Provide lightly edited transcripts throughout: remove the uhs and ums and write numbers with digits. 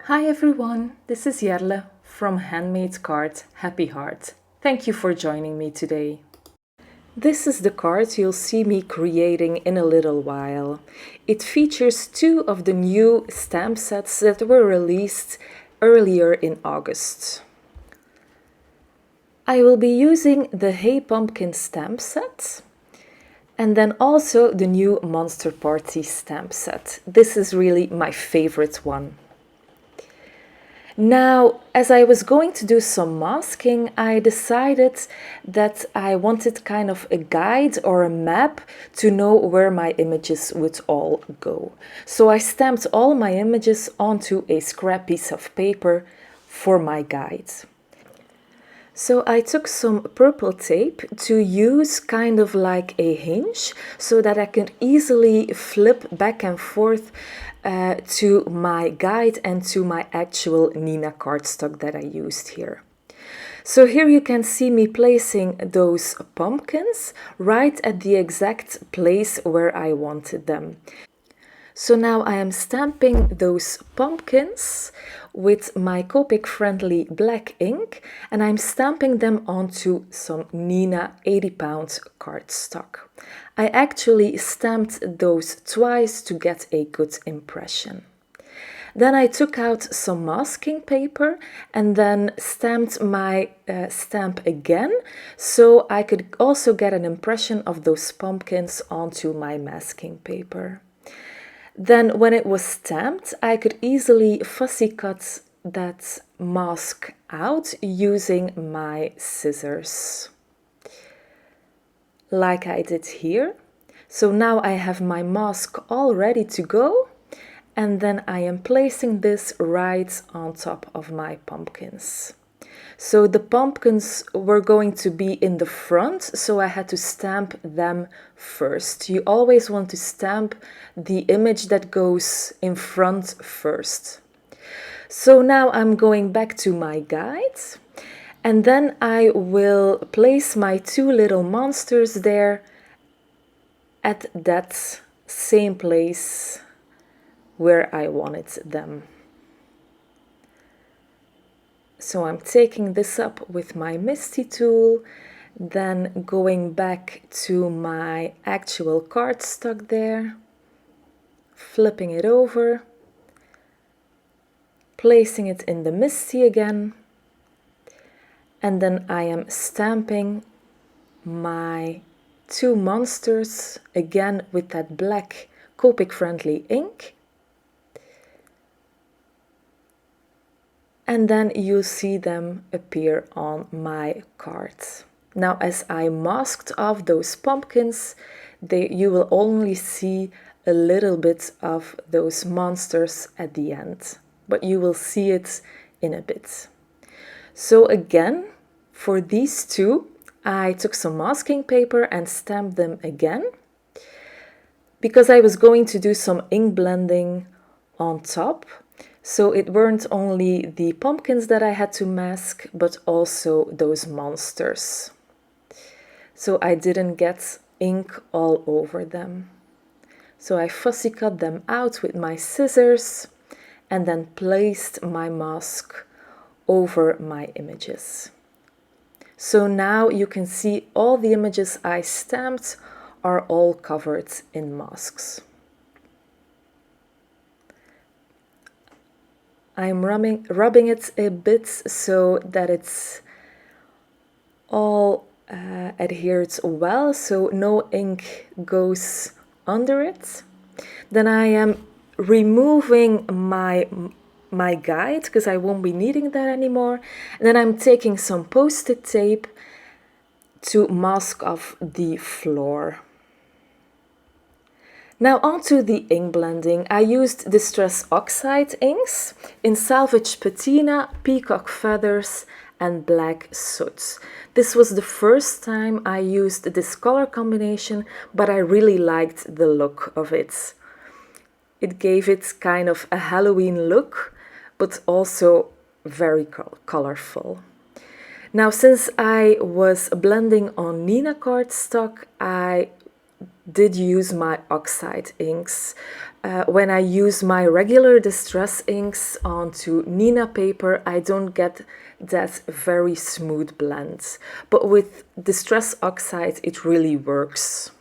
Hi everyone, this is Jarle from Handmade card Happy Heart. Thank you for joining me today. This is the card you'll see me creating in a little while. It features two of the new stamp sets that were released earlier in August. I will be using the Hey Pumpkin stamp set and then also the new Monster Party stamp set. This is really my favorite one. Now, as I was going to do some masking, I decided that I wanted kind of a guide or a map to know where my images would all go. So I stamped all my images onto a scrap piece of paper for my guide. So I took some purple tape to use kind of like a hinge so that I could easily flip back and forth to my guide and to my actual Nina cardstock that I used here. So here you can see me placing those pumpkins right at the exact place where I wanted them. So now I am stamping those pumpkins with my Copic friendly black ink, and I'm stamping them onto some Nina 80-pound cardstock. I actually stamped those twice to get a good impression. Then I took out some masking paper and then stamped my stamp again, so I could also get an impression of those pumpkins onto my masking paper. Then when it was stamped, I could easily fussy cut that mask out using my scissors, like I did here. So now I have my mask all ready to go, and then I am placing this right on top of my pumpkins. So the pumpkins were going to be in the front, so I had to stamp them first. You always want to stamp the image that goes in front first. So now I'm going back to my guide, and then I will place my two little monsters there at that same place where I wanted them. So I'm taking this up with my Misty tool, then going back to my actual cardstock there, flipping it over, placing it in the Misty again, and then I am stamping my two monsters again with that black Copic friendly ink. And then you'll see them appear on my card. Now, as I masked off those pumpkins, you will only see a little bit of those monsters at the end, but you will see it in a bit. So again, for these two, I took some masking paper and stamped them again, because I was going to do some ink blending on top. So it weren't only the pumpkins that I had to mask, but also those monsters. So I didn't get ink all over them. So I fussy cut them out with my scissors and then placed my mask over my images. So now you can see all the images I stamped are all covered in masks. I'm rubbing it a bit so that it's all adhered well, so no ink goes under it. Then I am removing my guide, because I won't be needing that anymore. And then I'm taking some Post-it tape to mask off the floor. Now onto the ink blending. I used Distress Oxide inks in Salvage Patina, Peacock Feathers and Black Soot. This was the first time I used this color combination, but I really liked the look of it. It gave it kind of a Halloween look, but also very colorful. Now, since I was blending on Nina cardstock, I did use my oxide inks. When I use my regular distress inks onto Nina paper, I don't get that very smooth blend. But with distress oxide, it really works.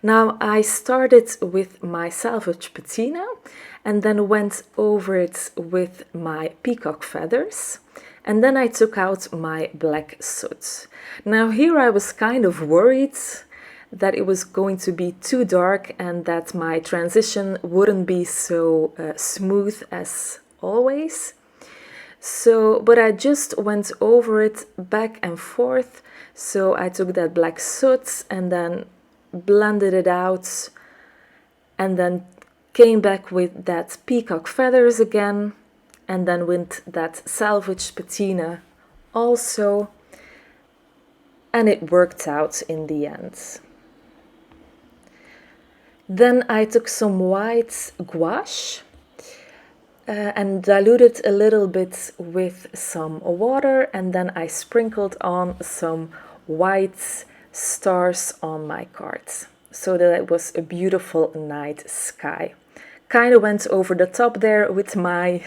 Now I started with my salvage patina and then went over it with my peacock feathers. And then I took out my black soot. Now here I was kind of worried that it was going to be too dark and that my transition wouldn't be so smooth as always. But I just went over it back and forth. So I took that black soot and then blended it out and then came back with that peacock feathers again and then with that salvage patina also, and it worked out in the end. Then I took some white gouache and diluted a little bit with some water, and then I sprinkled on some white stars on my card so that it was a beautiful night sky. Kind of went over the top there with my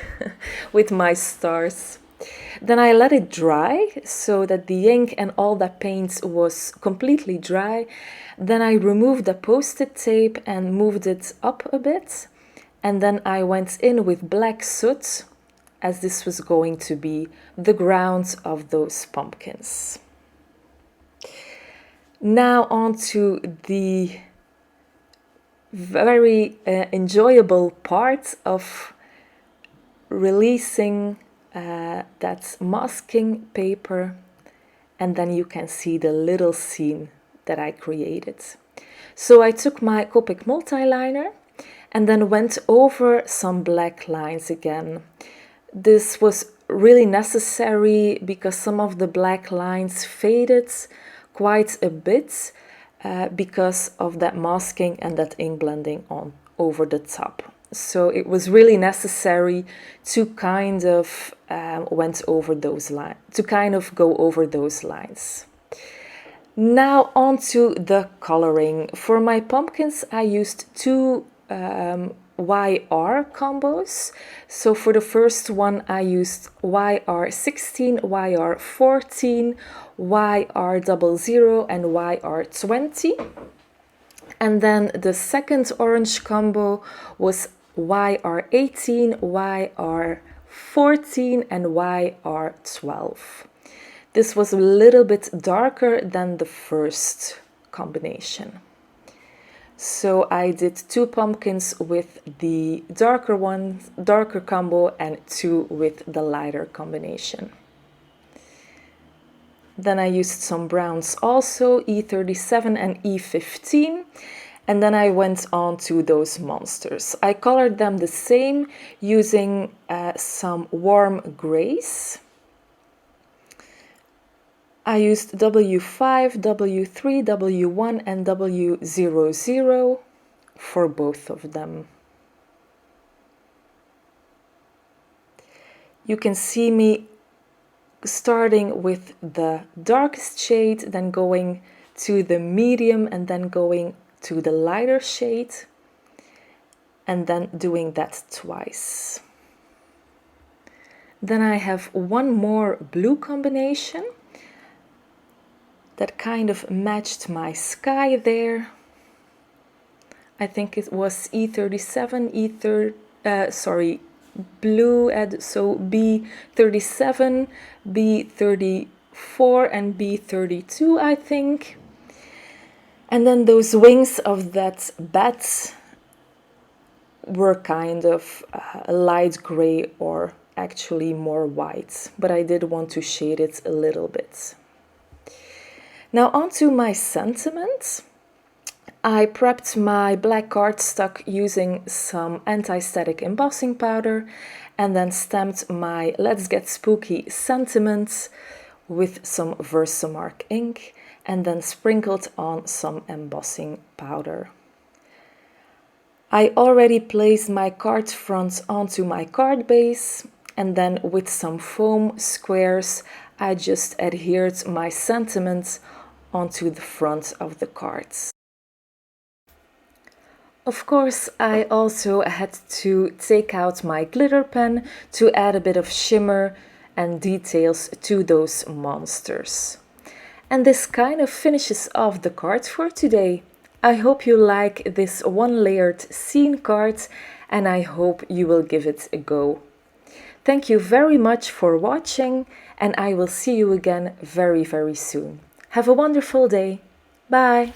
with my stars. Then I let it dry so that the ink and all that paint was completely dry. Then I removed the post-it tape and moved it up a bit. And then I went in with black soot, as this was going to be the ground of those pumpkins. Now on to the very enjoyable part of releasing that masking paper, and then you can see the little scene that I created. So I took my Copic multiliner and then went over some black lines again. This was really necessary because some of the black lines faded quite a bit because of that masking and that ink blending on over the top. So it was really necessary to kind of went over those lines, to kind of go over those lines. Now on to the coloring. For my pumpkins, I used two YR combos. So for the first one, I used YR16, YR14, YR00, and YR20. And then the second orange combo was YR18, YR14, and YR12. This was a little bit darker than the first combination. So I did two pumpkins with the darker combo, and two with the lighter combination. Then I used some browns also, E37 and E15. And then I went on to those monsters. I colored them the same using some warm grays. I used W5, W3, W1, and W00 for both of them. You can see me starting with the darkest shade, then going to the medium, and then going to the lighter shade, and then doing that twice. Then I have one more blue combination that kind of matched my sky there. I think it was E37, blue, so B37, B34, and B32, I think. And then those wings of that bat were kind of a light gray, or actually more white, but I did want to shade it a little bit. Now onto my sentiment. I prepped my black cardstock using some anti-static embossing powder and then stamped my Let's Get Spooky sentiment with some Versamark ink and then sprinkled on some embossing powder. I already placed my card front onto my card base, and then with some foam squares I just adhered my sentiment onto the front of the cards. Of course, I also had to take out my glitter pen to add a bit of shimmer and details to those monsters. And this kind of finishes off the card for today. I hope you like this one-layered scene card, and I hope you will give it a go. Thank you very much for watching, and I will see you again very, very soon. Have a wonderful day. Bye!